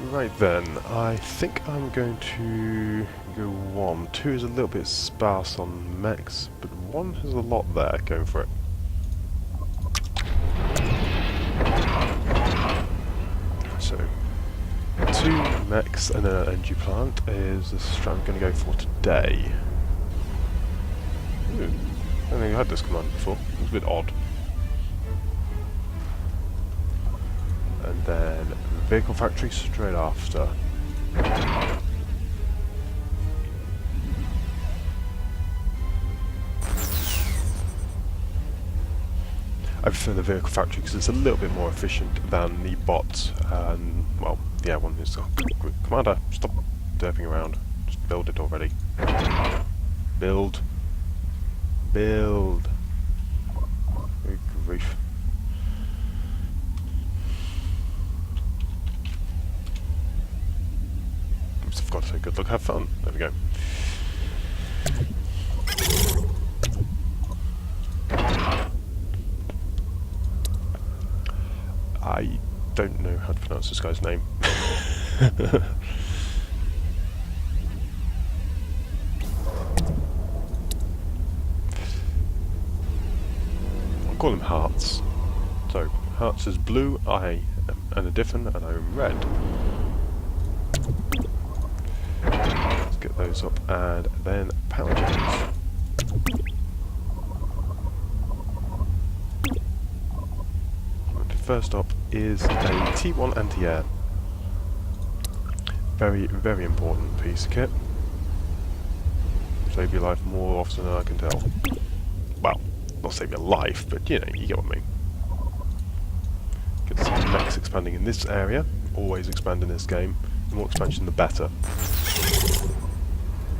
Right then, I think I'm going to go 1. 2 is a little bit sparse on mechs, but 1 has a lot there. Going for it. So, 2 mechs and an energy plant is the strat I'm going to go for today. Ooh, I don't think I had this command before. It was a bit odd. And then vehicle factory straight after. I prefer the vehicle factory because it's a little bit more efficient than the bot. And well, yeah, one is Commander, stop derping around. Just build it already. Build. Build. Good grief. I've got to say good luck, have fun. There we go. I don't know how to pronounce this guy's name. I'll call him Hearts. So, Hearts is blue, I am a different, and I'm red. Let's get those up, and then Paladins. First up is a T1 anti-air. Very, very important piece of kit. Save your life more often than I can tell. Well, not save your life, but you know, you get what I mean. Get some mechs expanding in this area. Always expand in this game. The more expansion, the better.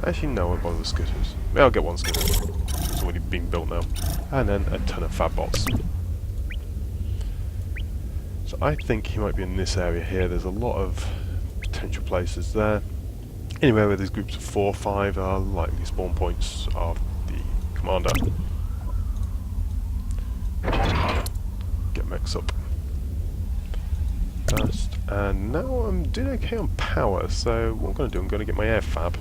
Actually, no, I won't bother with skitters. Maybe I'll get one skitter. It's already being built now. And then a ton of fab bots. So I think he might be in this area here. There's a lot of potential places there. Anywhere where there's groups of 4 or 5 are likely spawn points of the commander. Get mechs up first. And now I'm doing okay on power, so what I'm going to do, I'm going to get my air fab.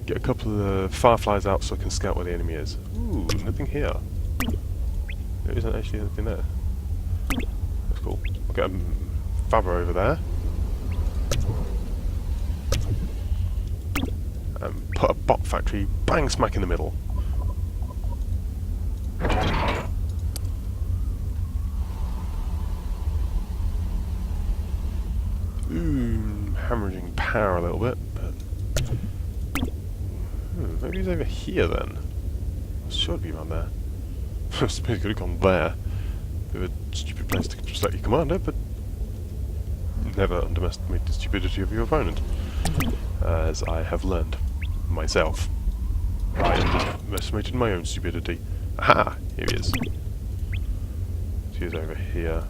Get a couple of the fireflies out so I can scout where the enemy is. Ooh, nothing here. There isn't actually anything there. That's cool. I'll get a fabber over there. And put a bot factory bang smack in the middle. Ooh, hemorrhaging power a little bit, but maybe he's over here then. Should be around there. I suppose he could have gone there. Bit of a stupid place to select your commander, but never underestimate the stupidity of your opponent, as I have learned myself. I underestimated my own stupidity. Aha! Here he is. He is over here.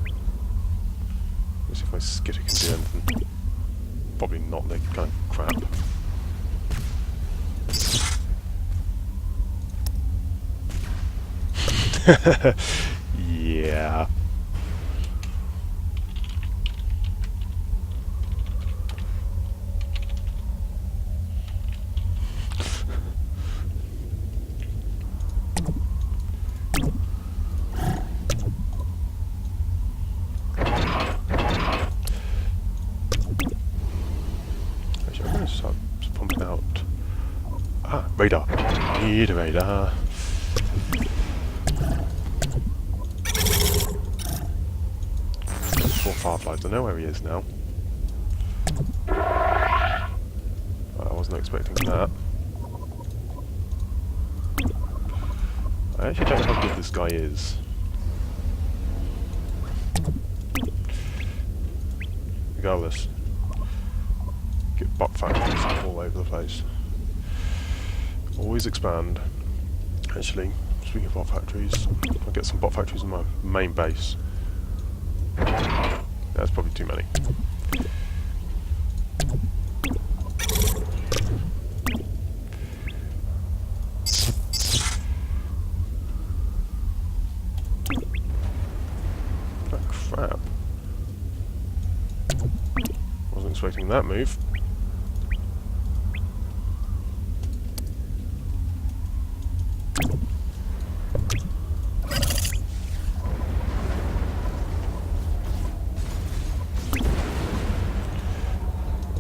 Let's see if my skitter can do anything. Probably not, they're kind of crap. Yeah. Actually, I'm going to start pumping out. Ah, radar. Need a radar. Fireflies. I know where he is now. I wasn't expecting that. I actually don't know how good this guy is. Regardless, get bot factories all over the place. Always expand. Actually, speaking of bot factories, I'll get some bot factories in my main base. That's probably too many. Oh crap. expecting that move.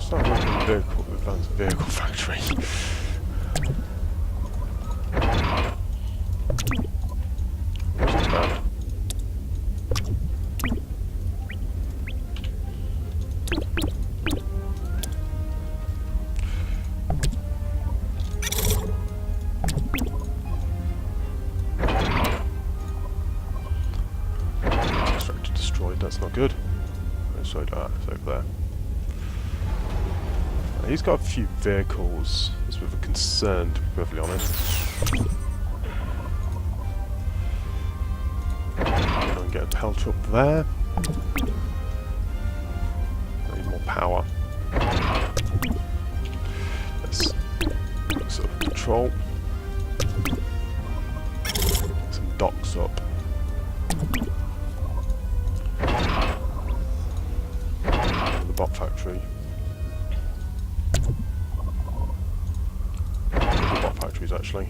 Start working on the vehicle, advanced vehicle factory. Where's it bad? Structure destroyed, that's not good. Sorry, it's over there. He's got a few vehicles. That's a bit of a concern, to be perfectly honest. I'm going to get a pelter up there. I need more power. Let's sort of control. Some docks up. The bot factory. Factories actually.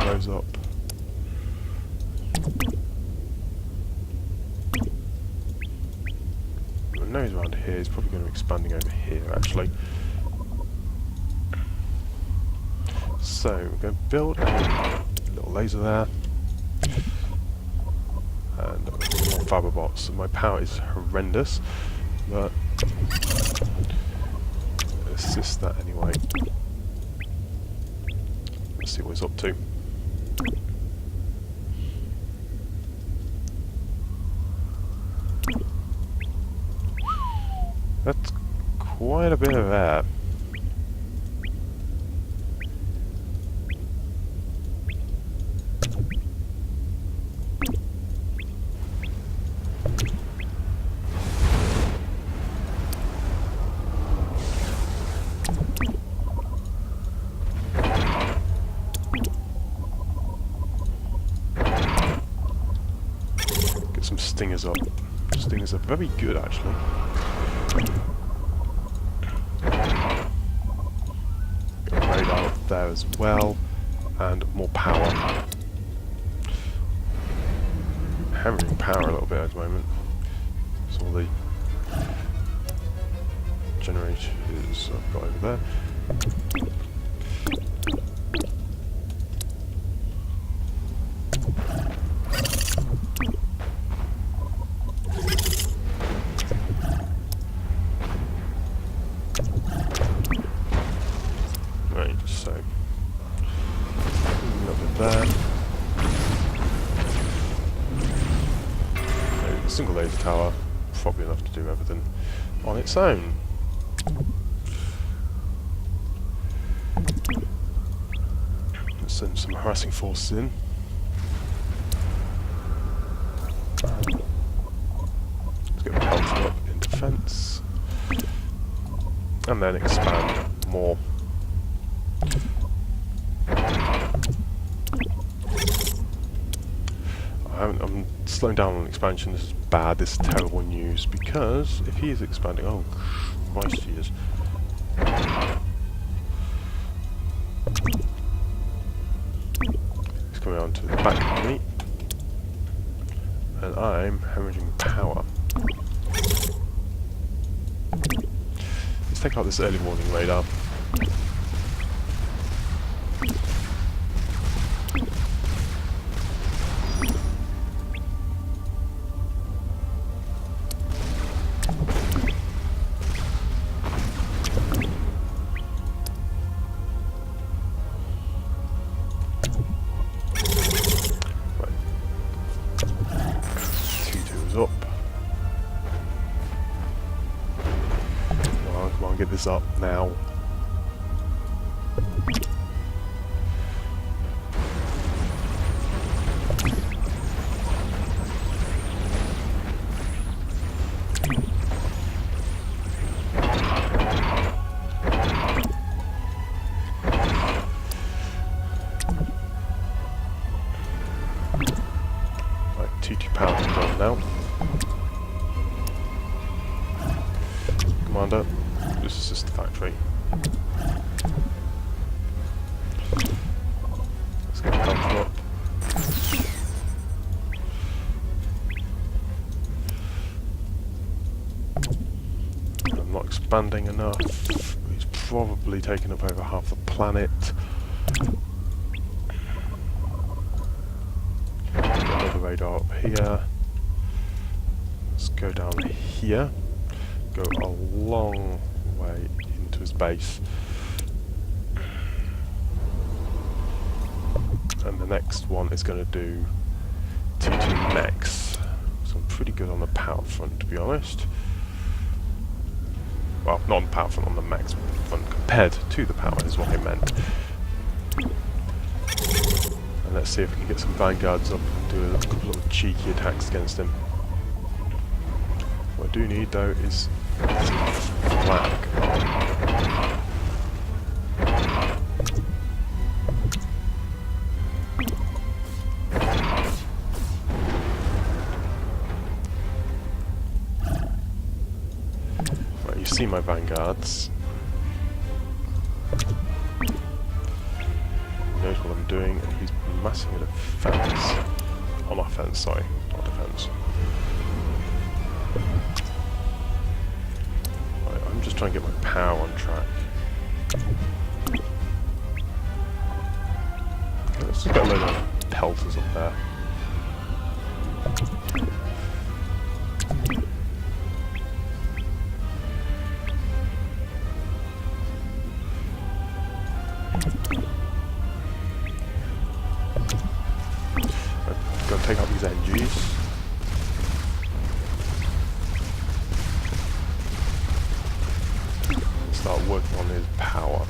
Those up. I know he's around here. He's probably going to be expanding over here actually. So we're going to build a little laser there. And more fiber bots. My power is horrendous, but assist that anyway. Let's see what he's up to. That's quite a bit of air. Some stingers up. Stingers are very good actually. Got a radar up there as well, and more power. Hammering power a little bit at the moment. So all the generators I've got over there. So, a little bit there. A single laser tower, probably enough to do everything on its own. Let's send some harassing forces in. Let's get pelted up in defence. And then expand more. I'm slowing down on expansion. This is bad. This is terrible news because if he is expanding, oh Christ, he is. He's coming on to the back of me, and I'm hemorrhaging power. Let's take out this early warning radar. Up. Come on, get this up now. T2 power to go on now. Commander, this is just the factory. Let's get health up. I'm not expanding enough. It's probably taken up over half the planet. Another radar up here. Let's go down here. Go a long way into his base. And the next one is going to do T2 mechs. So I'm pretty good on the power front, to be honest. Well, not on the power front, on the mechs front, compared to the power is what I meant. And let's see if we can get some vanguards up and do a couple of cheeky attacks against him. What I do need though is flag. Right, you see my vanguards. He knows what I'm doing, and he's massing a defense. On offense, sorry, not defense. Right, I'm just trying to get my power on track. Okay, let's just get a load of pelters up there. Go take out these NGs. Start working on his power.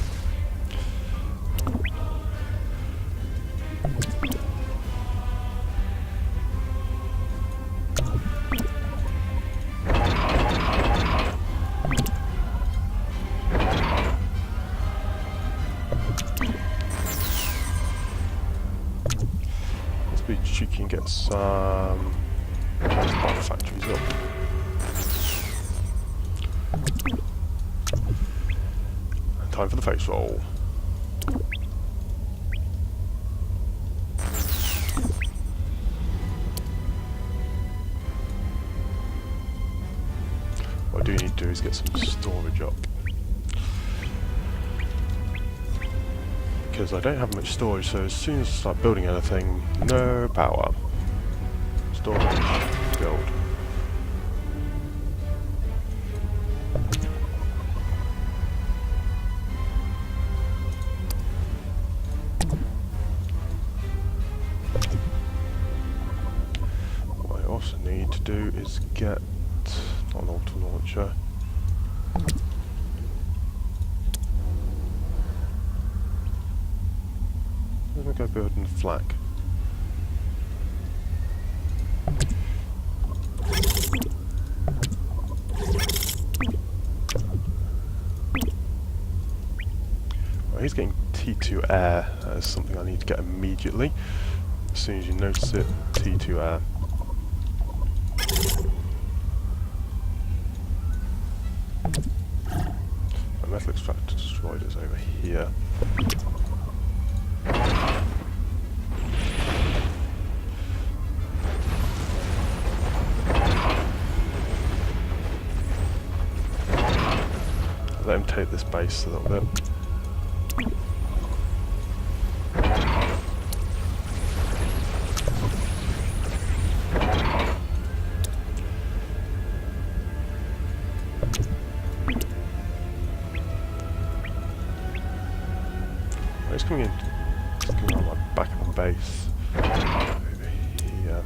She can get some transport factories up. And time for the face roll. What I do need to do is get some storage up. Because I don't have much storage, so as soon as I start building anything, no power. Storage, build. What I also need to do is get not an auto launcher. I'm going to go building the flag. Well, he's getting T2 air. That is something I need to get immediately. As soon as you notice it, T2 air. My metal extractor destroyed is over here. Let him take this base a little bit. He's coming in. He's coming on my back of the base. Over here.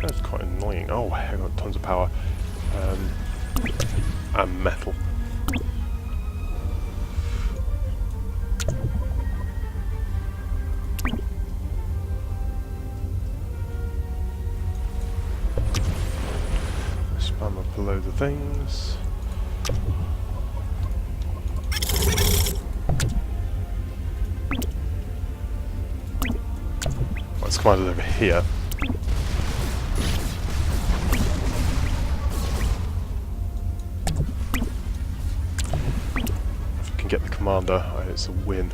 That's quite annoying. Oh, I got tons of power. And metal. the things. Well, it's commanded over here. If we can get the commander, it's a win.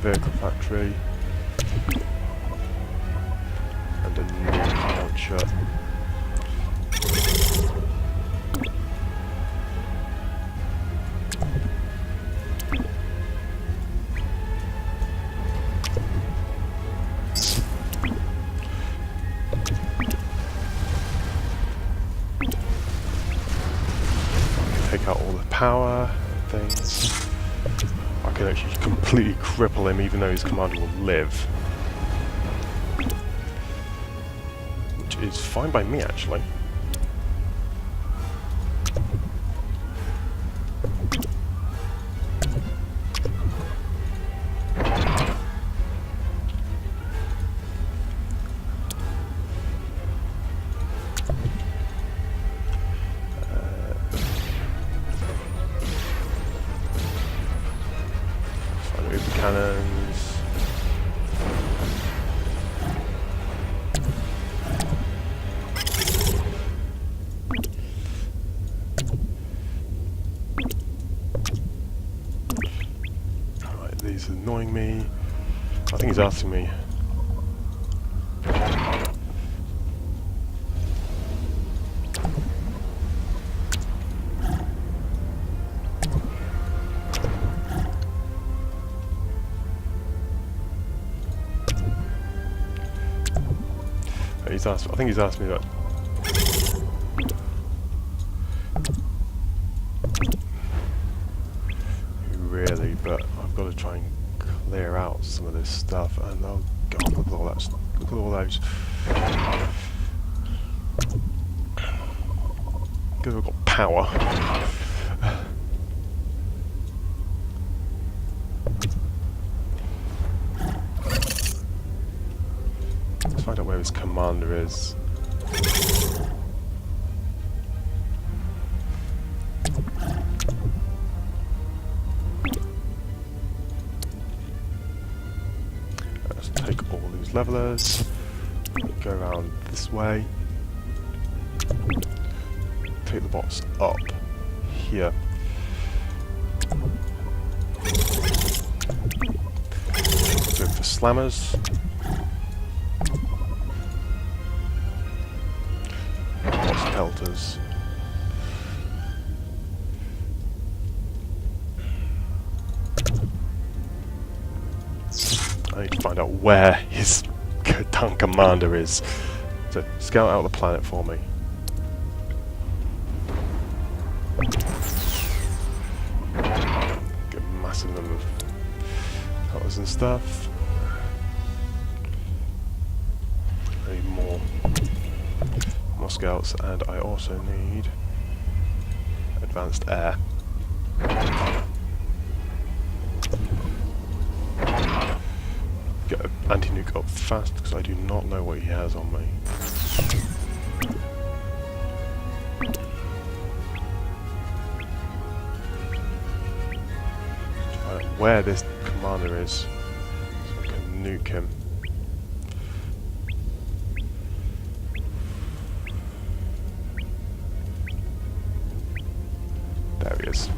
Vehicle factory and a nuke launcher. Take out all the power and things. I can actually completely cripple him even though his commander will live. Which is fine by me, actually. Cannons. Right, these are annoying me. I think he's asking me. I think he's asked me that. Really, but I've got to try and clear out some of this stuff. And oh god, look at all that! Look at all those. Because I've got power. Find out where his commander is. Let's take all these levelers, go around this way, take the box up here. Go for slammers. Pelters. I need to find out where his tank commander is. So scout out the planet for me. Get a massive number of pelters and stuff. I need more scouts, and I also need advanced air. Get an anti-nuke up fast because I do not know what he has on me. Where this commander is, so I can nuke him. There he is.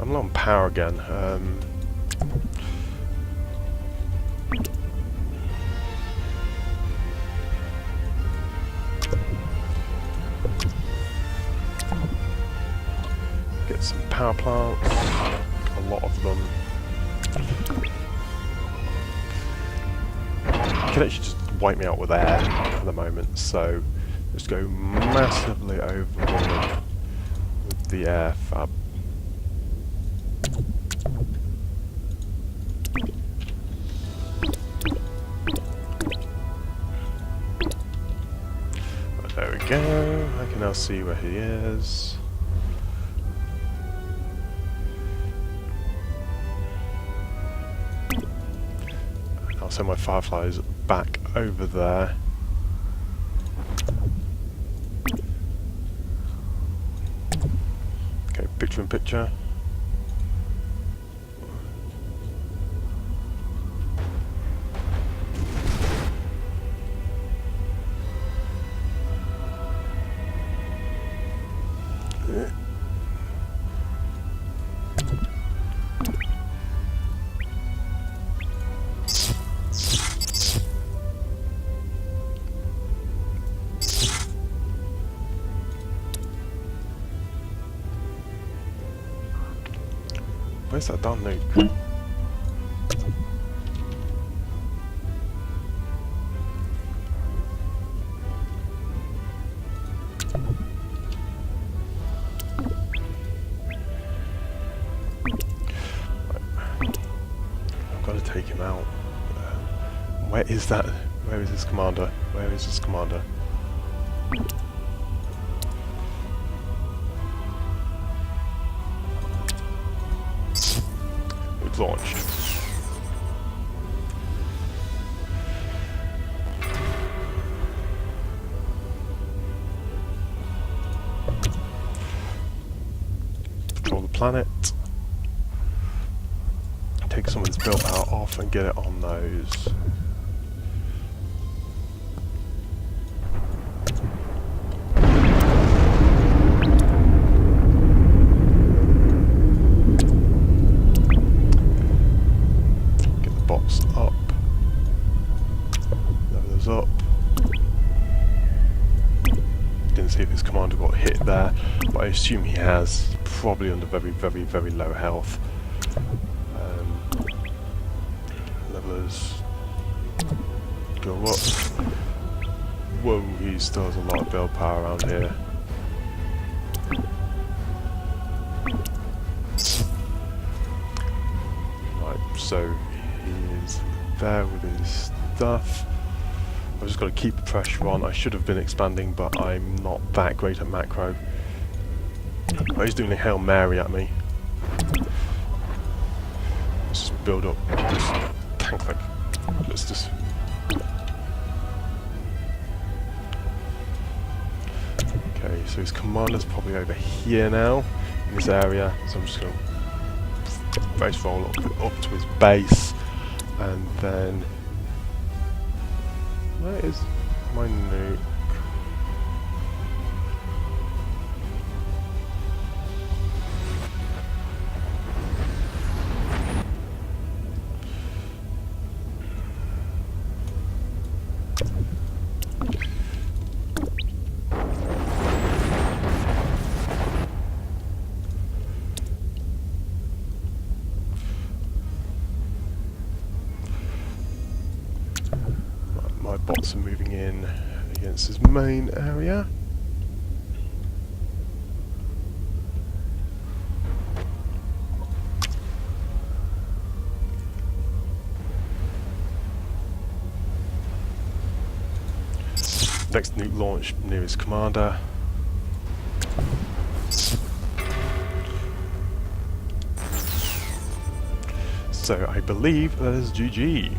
I'm low on power again. Get some power plants. A lot of them. You can actually just wipe me out with air at the moment, so just go massively overboard with the air fab. There we go. Okay, can now see where he is. I'll send my fireflies back over there. Okay, picture in picture. Where's that darn nuke? I've got to take him out. Where is that? Where is his commander? Where is his commander? It's launched. Control the planet. Take some of this built out off and get it on those. Get the bots up. Level those up. Didn't see if his commander got hit there, but I assume he has. Probably under very, very, very low health. Levelers go up. Whoa, he still has a lot of build power around here. Right, so he is there with his stuff. I've just got to keep the pressure on. I should have been expanding, but I'm not that great at macro. Oh, he's doing a Hail Mary at me. Let's just build up this tank like. Let's just. Okay, so his commander's probably over here now, in this area. So I'm just going to base roll up to his base, and then. Where is my nuke? My bots are moving in against his main area. Next nuke launch near his commander. So I believe that is GG.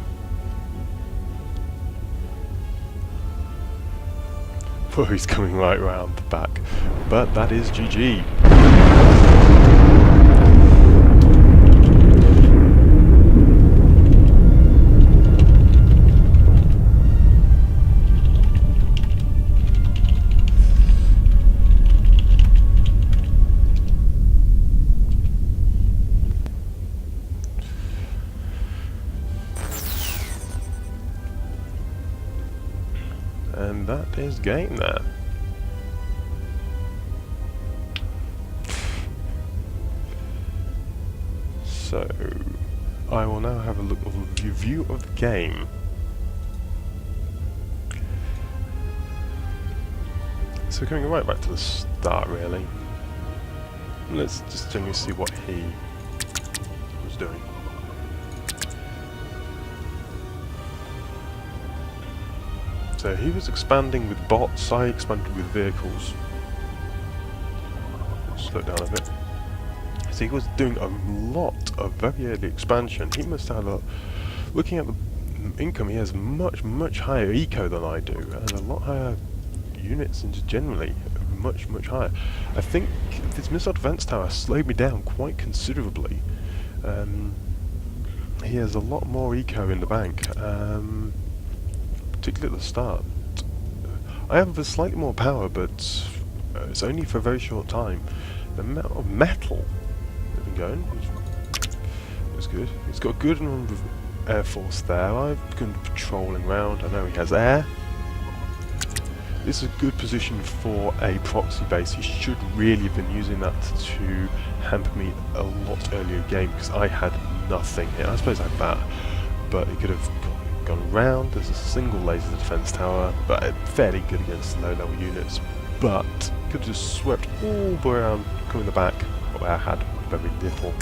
Oh, he's coming right round the back, but that is GG. And that is game there. So, I will now have a look at a review of the game. So coming right back to the start really. Let's just generally see what he was doing. So he was expanding with bots, I expanded with vehicles. slow it down a bit. So he was doing a lot of very early expansion. He must have looking at the income, he has much higher eco than I do, and a lot higher units and just generally much higher. I think this missile defense tower slowed me down quite considerably. He has a lot more eco in the bank, particularly at the start. I have a slightly more power, but it's only for a very short time. The amount of metal that's been going is good. He's got a good number of air force there. I've been patrolling around. I know he has air. This is a good position for a proxy base. He should really have been using that to hamper me a lot earlier game, because I had nothing here. I suppose I had that, but he could have gone around. There's a single laser defense tower, but fairly good against low-level units. But could have just swept all the way around, coming the back, where I had very little.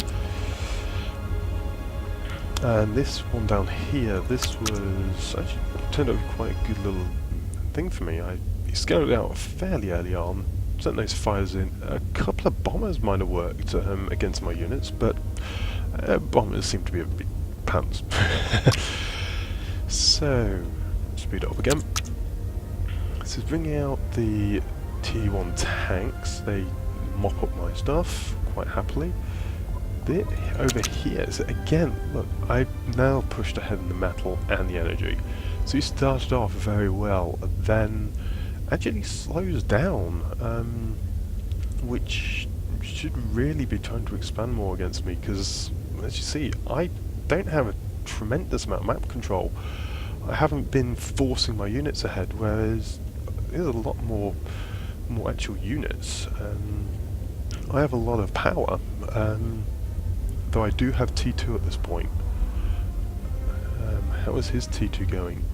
And this one down here, this was actually turned out to be quite a good little thing for me. He scouted it out fairly early on, sent those fires in. A couple of bombers might have worked against my units, but bombers seem to be a bit pants. So, speed it up again. This is bringing out the T1 tanks. They mop up my stuff quite happily. Over here, so again, look, I've now pushed ahead in the metal and the energy. So he started off very well, then actually slows down, which should really be trying to expand more against me, because as you see, I don't have a tremendous amount of map control. I haven't been forcing my units ahead, whereas there's a lot more actual units. I have a lot of power. Though I do have T2 at this point. How is his T2 going?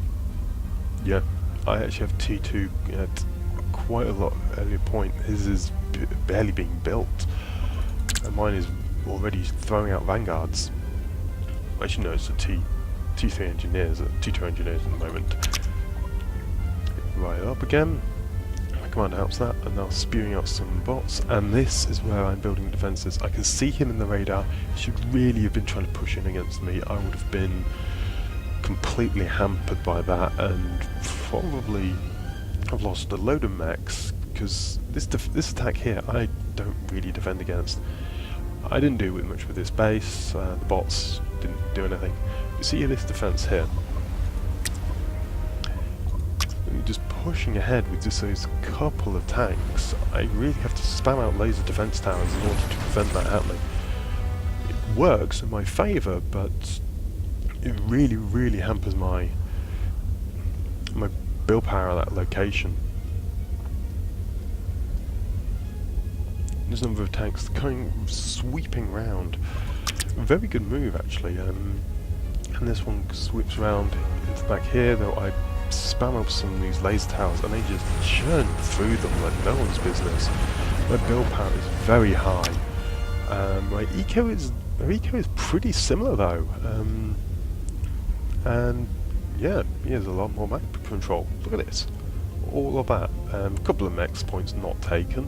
Yeah, I actually have T2 at quite a lot earlier point. His is barely being built, and mine is already throwing out vanguards. Actually no, it's the T3 engineers, T2 engineers at the moment. Right up again. Commander helps that, and now spewing out some bots, and this is where I'm building defences. I can see him in the radar. He should really have been trying to push in against me. I would have been completely hampered by that, and probably have lost a load of mechs, because this attack here I don't really defend against. I didn't do much with this base, the bots didn't do anything. You see this defence here, just pushing ahead with just those couple of tanks. I really have to spam out laser defense towers in order to prevent that happening. It works in my favour, but it really hampers my build power at that location. There's a number of tanks coming, sweeping round. Very good move actually, and this one sweeps around into back here, though I spam up some of these laser towers and they just churn through them like no one's business. My build power is very high. My eco is pretty similar though, and yeah, he has a lot more map control. Look at this, all of that. A couple of mechs points not taken,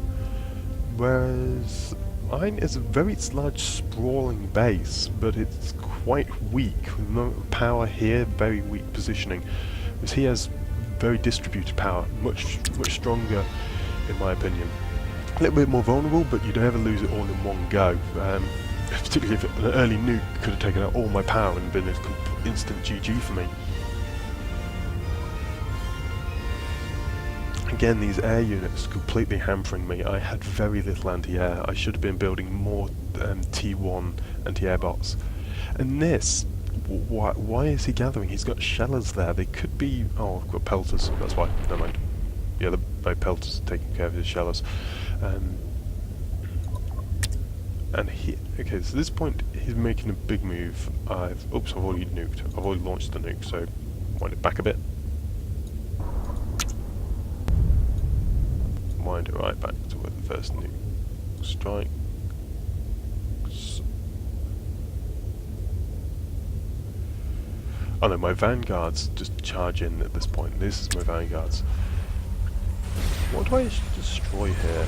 whereas mine is a very large sprawling base, but it's quite weak with no power here, very weak positioning. Because he has very distributed power, much stronger in my opinion. A little bit more vulnerable, but you never lose it all in one go. Particularly if an early nuke could have taken out all my power and been an instant GG for me. Again, these air units completely hampering me. I had very little anti-air. I should have been building more T1 anti-air bots. And this, why is he gathering? He's got shellers there. They could be... Oh, I've got pelters. That's why. Never mind. Yeah, my pelters are taking care of his shellers. And he... Okay, so at this point, he's making a big move. Oops, I've already nuked. I've already launched the nuke, so wind it back a bit. Wind it right back to where the first nuke strike. Oh no, my vanguards just charge in at this point. This is my vanguards. What do I destroy here?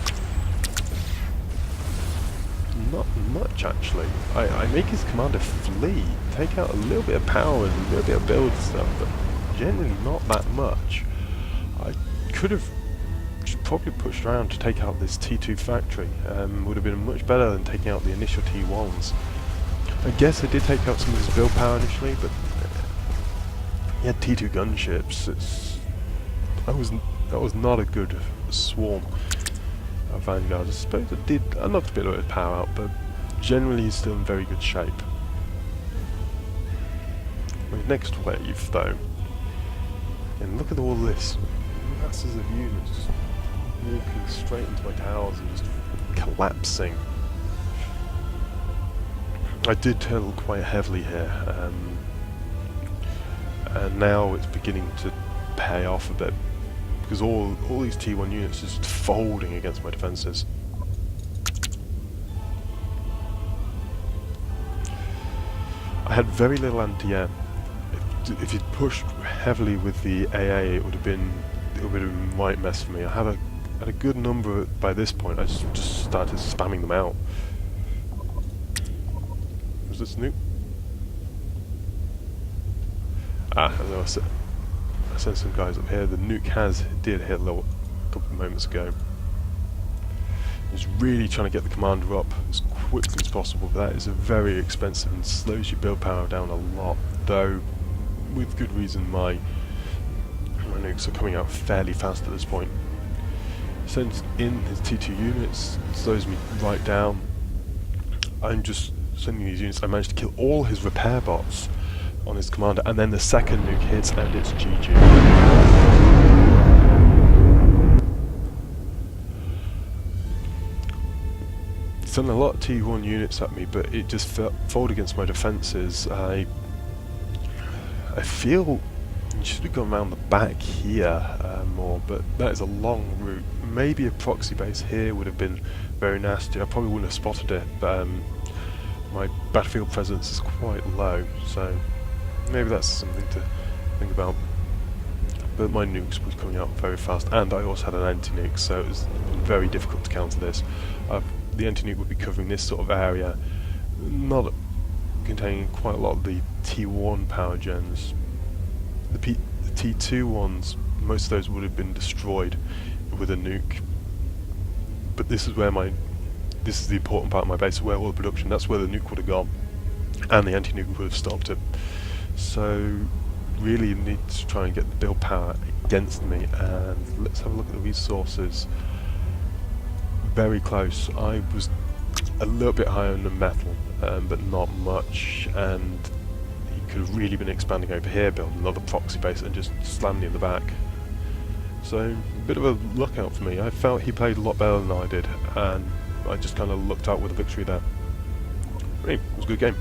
not much actually. I make his commander flee, take out a little bit of power and a little bit of build stuff, but generally not that much. I could have just probably pushed around to take out this T2 factory. Would have been much better than taking out the initial T1s. I guess I did take out some of his build power initially, but he had T2 gunships. That was not a good swarm of Vanguard. I suppose I did. I knocked a bit of his power out, but generally he's still in very good shape. My next wave, though, and look at all this masses of units just walking straight into my towers and just collapsing. I did turtle quite heavily here, and now it's beginning to pay off a bit, because all these T1 units are just folding against my defences. I had very little anti-air. If you'd pushed heavily with the AA, it would have been a right mess for me. I had a good number by this point. I just started spamming them out. Was this nuke? Ah, I sent some guys up here. The nuke did hit a couple of moments ago. I was really trying to get the commander up as quickly as possible, but that is a very expensive and slows your build power down a lot, though with good reason my nukes are coming out fairly fast at this point. Sends in his T2 units, slows me right down. I'm just sending these units. I managed to kill all his repair bots on his commander, and then the second nuke hits and it's GG. Sent a lot of T1 units at me, but it just fought against my defences. I feel you should have gone around the back here more, but that is a long route. Maybe a proxy base here would have been very nasty. I probably wouldn't have spotted it, but my battlefield presence is quite low, so maybe that's something to think about. But my nukes were coming out very fast, and I also had an anti-nuke, so it was very difficult to counter this. The anti-nuke would be covering this sort of area, not containing quite a lot of the T1 power gens. The T2 ones, most of those would have been destroyed with a nuke. But this is where this is the important part of my base, where all the production, that's where the nuke would have gone, and the anti-nuke would have stopped it. So really need to try and get the build power against me, and let's have a look at the resources. Very close. I was a little bit higher on the metal, but not much, and he could have really been expanding over here, build another proxy base and just slam me in the back. So a bit of a lookout for me. I felt he played a lot better than I did, and I just kind of looked out with a victory there. Anyway, it was a good game.